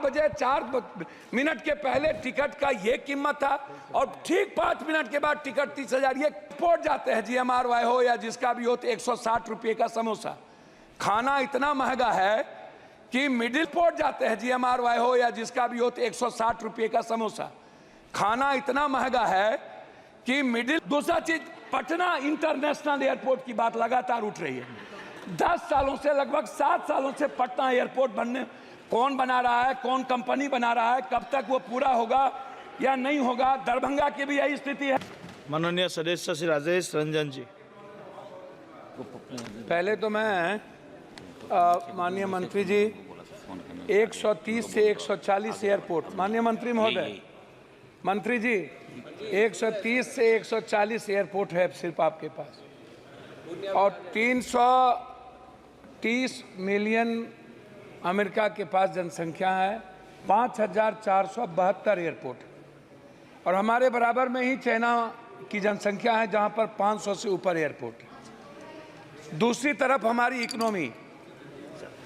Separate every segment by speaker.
Speaker 1: बजे 4 मिनट के पहले टिकट का ये कीमत था और ठीक 5 मिनट के बाद टिकट 30,000। ये पहुंच जाते हैं GMRY हो या जिसका भी हो तो 160 रुपये का समोसा। खाना इतना महंगा है कि मिडिल पहुंच जाते हैं GMRY हो या जिसका भी हो तो 160 रुपये का समोसा। खाना इतना महंगा है कि मिडिल। दूसरा चीज, पटना इंटरनेशनल एयरपोर्ट की बात लगातार उठ रही है। 10 सालों से, लगभग 7 सालों से पटना एयरपोर्ट कौन बना रहा है, कौन कंपनी बना रहा है, कब तक वो पूरा होगा या नहीं होगा। दरभंगा की भी यही स्थिति है।
Speaker 2: माननीय सदस्य श्री राजेश रंजन जी।
Speaker 1: पहले तो मैं माननीय मंत्री जी 130 से 140 एयरपोर्ट, माननीय मंत्री महोदय, मंत्री जी 130 से 140 एयरपोर्ट है सिर्फ आपके पास और 330 मिलियन अमेरिका के पास जनसंख्या है, 5,472 एयरपोर्ट और हमारे बराबर में ही चाइना की जनसंख्या है जहां पर 500 से ऊपर एयरपोर्ट है। दूसरी तरफ हमारी इकोनॉमी,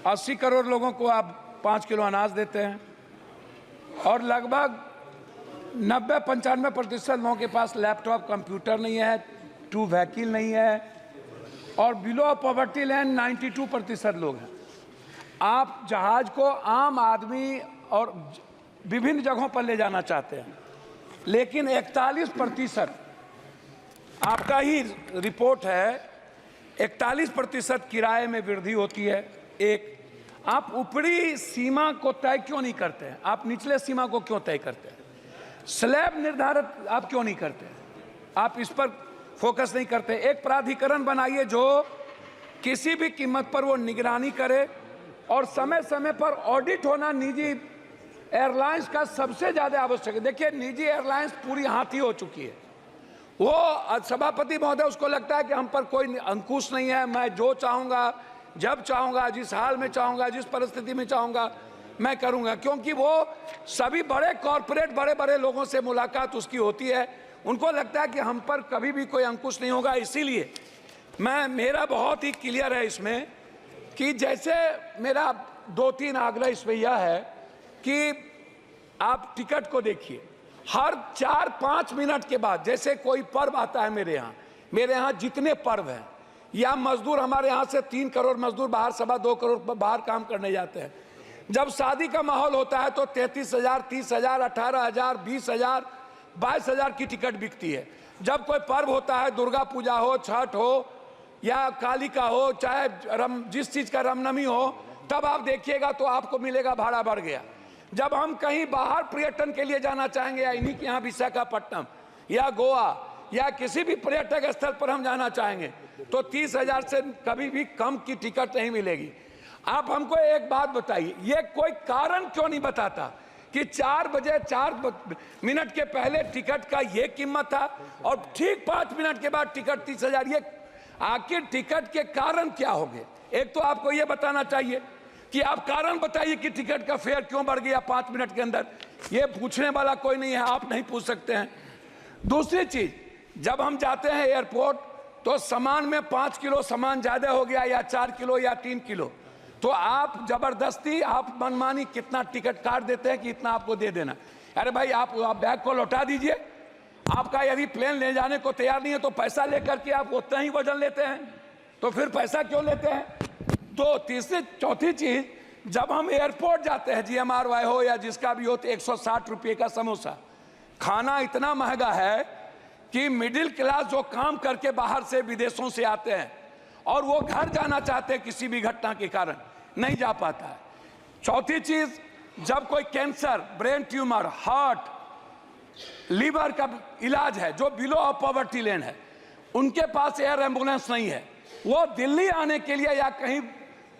Speaker 1: 80 करोड़ लोगों को आप 5 किलो अनाज देते हैं और लगभग 90-95% लोगों के पास लैपटॉप, कंप्यूटर नहीं है, 2 व्हीकल नहीं है और बिलो पॉवर्टी लाइन 92% लोग हैं। आप जहाज को आम आदमी और विभिन्न जगहों पर ले जाना चाहते हैं, लेकिन 41% आपका ही रिपोर्ट है, 41% किराए में वृद्धि होती है। एक, आप ऊपरी सीमा को तय क्यों नहीं करते हैं? आप निचले सीमा को क्यों तय करते हैं? स्लैब निर्धारित आप क्यों नहीं करते हैं? आप इस पर फोकस नहीं करते। एक प्राधिकरण बनाइए जो किसी भी कीमत पर वो निगरानी करे और समय समय पर ऑडिट होना निजी एयरलाइंस का सबसे ज्यादा आवश्यक है। देखिए, निजी एयरलाइंस पूरी हाथी हो चुकी है। वो सभापति महोदय, उसको लगता है कि हम पर कोई अंकुश नहीं है, मैं जो चाहूंगा, जब चाहूंगा, जिस हाल में चाहूंगा, जिस परिस्थिति में चाहूंगा मैं करूंगा, क्योंकि वो सभी बड़े कॉरपोरेट, बड़े बड़े लोगों से मुलाकात उसकी होती है। उनको लगता है कि हम पर कभी भी कोई अंकुश नहीं होगा। इसीलिए मेरा बहुत ही क्लियर है इसमें कि जैसे मेरा 2-3 आग्रह इसमें यह है कि आप टिकट को देखिए, हर 4-5 मिनट के बाद, जैसे कोई पर्व आता है मेरे यहाँ जितने पर्व हैं, या मजदूर हमारे यहाँ से 3 करोड़ मजदूर बाहर, 2.25 करोड़ बाहर काम करने जाते हैं। जब शादी का माहौल होता है तो 33,000, 30,000, 18,000, 20,000, 22,000 की टिकट बिकती है। जब कोई पर्व होता है, दुर्गा पूजा हो, छठ हो या काली का हो, चाहे जिस चीज का रामनवमी हो, तब आप देखिएगा तो आपको मिलेगा भाड़ा बढ़ गया। जब हम कहीं बाहर पर्यटन के लिए जाना चाहेंगे, या इन्हीं के यहाँ विशाखापट्टनम या गोवा या किसी भी पर्यटक स्थल पर हम जाना चाहेंगे, तो 30,000 से कभी भी कम की टिकट नहीं मिलेगी। आप हमको एक बात बताइए, ये कोई कारण क्यों नहीं बताता कि 4 बजे 4 मिनट के पहले टिकट का ये कीमत था और ठीक 5 मिनट के बाद टिकट 30,000। ये आखिर टिकट के कारण क्या होंगे? एक तो आपको ये बताना चाहिए कि आप कारण बताइए कि टिकट का फेयर क्यों बढ़ गया 5 मिनट के अंदर। ये पूछने वाला कोई नहीं है, आप नहीं पूछ सकते हैं। दूसरी चीज, जब हम जाते हैं एयरपोर्ट तो सामान में 5 किलो सामान ज्यादा हो गया या 4 किलो या 3 किलो, तो आप जबरदस्ती, आप मनमानी कितना टिकट काट देते हैं कि इतना आपको दे देना। अरे भाई, आप बैग को लौटा दीजिए। आपका यदि प्लेन ले जाने को तैयार नहीं है तो पैसा लेकर के आप उतना ही वजन लेते हैं, तो फिर पैसा क्यों लेते हैं? तो तीसरी चौथी चीज, जब हम एयरपोर्ट जाते हैं, GMRY हो या जिसका भी हो तो 160 रुपये का समोसा। खाना इतना महंगा है कि मिडिल क्लास जो काम करके बाहर से, विदेशों से आते हैं और वो घर जाना चाहते हैं, किसी भी घटना के कारण नहीं जा पाता है। चौथी चीज, जब कोई cancer, brain tumour, heart, liver का इलाज है, जो बिलो ऑफ पॉवर्टी लाइन है, उनके पास एयर एम्बुलेंस नहीं है। वो दिल्ली आने के लिए या कहीं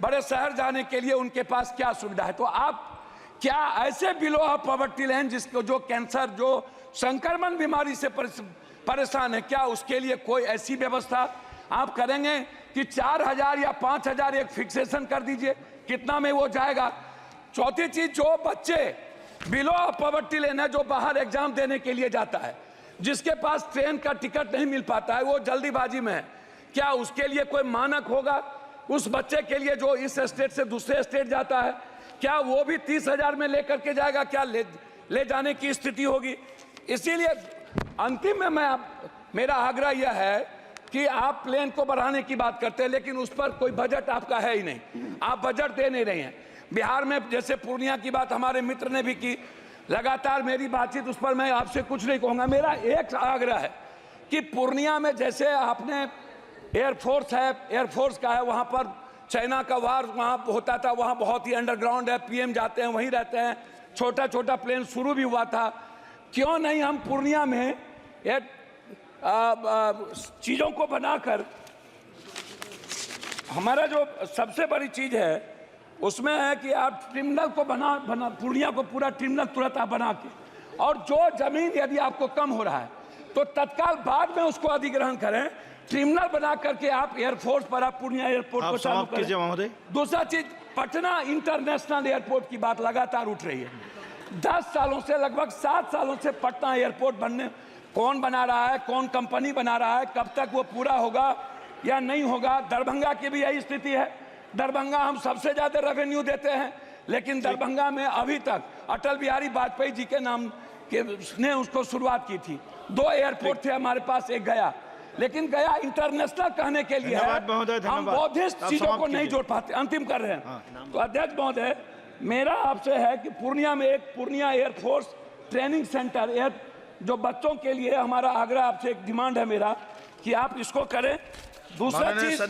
Speaker 1: बड़े शहर जाने के लिए उनके पास क्या सुविधा है? तो आप क्या ऐसे बिलो ऑफ पॉवर्टी लाइन, जिसको जो कैंसर, जो संक्रमण बीमारी से परेशान है, क्या उसके लिए कोई ऐसी व्यवस्था आप करेंगे कि 4,000 या 5,000 एक फिक्सेशन कर दीजिए, कितना में वो जाएगा? चौथी चीज, जो बच्चे बिलो ऑफ पॉवर्टी लाइन है, जो बाहर एग्जाम देने के लिए जाता है, जिसके पास ट्रेन का टिकट नहीं मिल पाता है, वो जल्दीबाजी में है, क्या उसके लिए कोई मानक होगा? उस बच्चे के लिए जो इस स्टेट से दूसरे स्टेट जाता है, क्या वो भी 30,000 में लेकर के जाएगा? क्या ले जाने की स्थिति होगी? इसीलिए अंतिम में मेरा आग्रह यह है कि आप प्लेन को बढ़ाने की बात करते हैं, लेकिन उस पर कोई बजट आपका है ही नहीं। आप बजट दे नहीं रहे हैं। बिहार में जैसे पूर्णिया की बात हमारे मित्र ने भी की, लगातार मेरी बातचीत उस पर मैं आपसे कुछ नहीं कहूँगा। मेरा एक आग्रह है कि पूर्णिया में जैसे आपने एयरफोर्स है, एयरफोर्स का है, वहाँ पर चाइना का वार वहाँ होता था, वहाँ बहुत ही अंडरग्राउंड है, पीएम जाते हैं वहीं रहते हैं, छोटा छोटा प्लेन शुरू भी हुआ था। क्यों नहीं हम पूर्णिया में चीज़ों को बनाकर, हमारा जो सबसे बड़ी चीज़ है उसमें है कि आप टर्मिनल को बना पूर्णिया को पूरा टर्मिनल तुरंत आप बना के, और जो जमीन यदि आपको कम हो रहा है तो तत्काल बाद में उसको अधिग्रहण करें, टर्मिनल बना करके आप एयरफोर्स पर आप पूर्णिया एयरपोर्ट को चालू
Speaker 2: कीजिए
Speaker 1: करें।
Speaker 2: महोदय।
Speaker 1: दूसरा चीज, पटना इंटरनेशनल एयरपोर्ट की बात लगातार उठ रही है। 10 सालों से, लगभग 7 सालों से पटना एयरपोर्ट बनने, कौन बना रहा है, कौन कंपनी बना रहा है, कब तक वो पूरा होगा या नहीं होगा? दरभंगा की भी यही स्थिति है। दरभंगा हम सबसे ज्यादा रेवेन्यू देते हैं, लेकिन दरभंगा में अभी तक अटल बिहारी वाजपेयी जी के नाम के ने उसको शुरुआत की थी। 2 एयरपोर्ट थे हमारे पास, एक गया, लेकिन गया इंटरनेशनल कहने के लिए है, हम बौद्धिस्ट चीजों को नहीं जोड़ पाते। अंतिम कर रहे हैं। तो अध्यक्ष महोदय, मेरा आपसे है कि पूर्णिया में एक पूर्णिया एयरफोर्स ट्रेनिंग सेंटर, जो बच्चों के लिए, हमारा आग्रह आपसे, एक डिमांड है मेरा कि आप इसको करें। दूसरा चीज,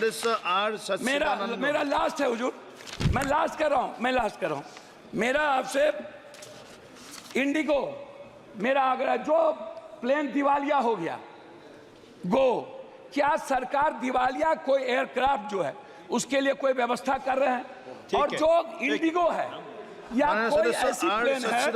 Speaker 1: मेरा लास्ट है हुजूर, मैं लास्ट कर रहा हूं। मेरा आपसे इंडिगो, मेरा आग्रह, जो प्लेन दिवालिया हो गया क्या सरकार दिवालिया कोई एयरक्राफ्ट जो है उसके लिए कोई व्यवस्था कर रहे हैं? और जो इंडिगो है या कोई ऐसी प्लेन है